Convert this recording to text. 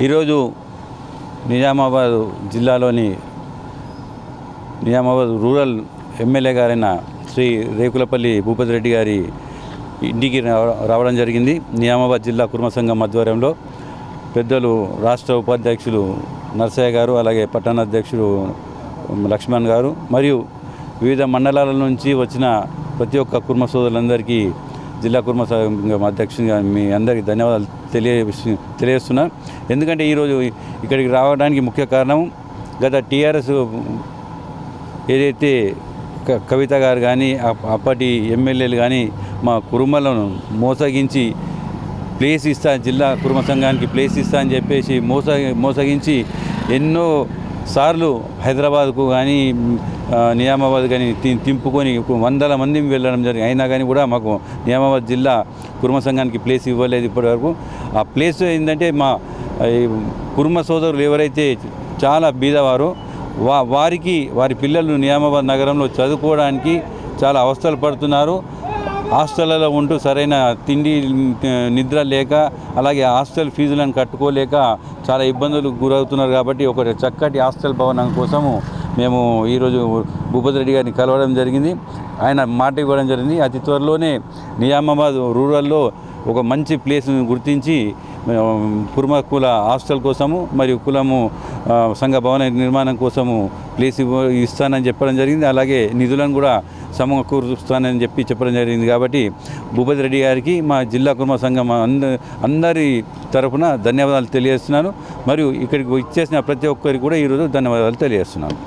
ఈరోజు నిజామాబాద్ జిల్లాలోని Nizamabad rural MLA గారైన శ్రీ రేకులపల్లి భూపతి రెడ్డి గారి ఇంటికి రావడం జరిగింది. నిజామాబాద్ జిల్లా కుర్మ సంఘం ఆధ్వర్యంలో పెద్దలు రాష్ట్ర ఉపాధ్యక్షులు నర్సయ్య గారు, అలాగే పట్టణాధ్యక్షుడు లక్ష్మణ్ గారు మరియు వివిధ మండలాల నుంచి వచ్చిన ప్రతి ఒక్క కుర్మ సోదరులందరికీ జిల్లా కుర్మ సంఘం అధ్యక్షునిగా మీ అందరికీ ధన్యవాదాలు తెలియజేస్తున్నా. ఎందుకంటే ఈరోజు ఇక్కడికి రావడానికి ముఖ్య కారణం గత టీఆర్ఎస్ ఏదైతే కవిత గారు కానీ అప్పటి ఎమ్మెల్యేలు కానీ మా కుర్మలను మోసగించి ప్లేస్ ఇస్తా, జిల్లా కుర్మ సంఘానికి ప్లేస్ ఇస్తా అని చెప్పేసి మోసగించి ఎన్నో సార్లు హైదరాబాద్కు కానీ నిజామాబాద్ కానీ తింపుకొని వందల మంది వెళ్ళడం జరిగింది. అయినా కానీ కూడా మాకు నిజామాబాద్ జిల్లా కుర్మ సంఘానికి ప్లేస్ ఇవ్వలేదు ఇప్పటివరకు. ఆ ప్లేస్ ఏంటంటే మా కుర్మ సోదరులు ఎవరైతే చాలా బీదవారో వారి పిల్లలు నిజామాబాద్ నగరంలో చదువుకోవడానికి చాలా అవస్థలు పడుతున్నారు. హాస్టళ్లలో ఉంటూ సరైన తిండి నిద్ర లేక, అలాగే హాస్టల్ ఫీజులను కట్టుకోలేక చాలా ఇబ్బందులకు గురవుతున్నారు. కాబట్టి ఒక చక్కటి హాస్టల్ భవనం కోసము మేము ఈరోజు భూపతి రెడ్డి గారిని కలవడం జరిగింది. ఆయన మాట ఇవ్వడం జరిగింది. అతి త్వరలోనే నిజామాబాద్ రూరల్లో ఒక మంచి ప్లేస్ను గుర్తించి కుర్మ కుల హాస్టల్ కోసము మరియు కులము సంఘ భవన నిర్మాణం కోసము ప్లేస్ ఇస్తానని చెప్పడం జరిగింది. అలాగే నిధులను కూడా సమకూరుస్తానని చెప్పడం జరిగింది. కాబట్టి భూపతి రెడ్డి గారికి మా జిల్లా కుర్మ సంఘం అందరి తరఫున ధన్యవాదాలు తెలియజేస్తున్నాను. మరియు ఇక్కడికి ఇచ్చేసిన ప్రతి ఒక్కరికి కూడా ఈరోజు ధన్యవాదాలు తెలియజేస్తున్నాను.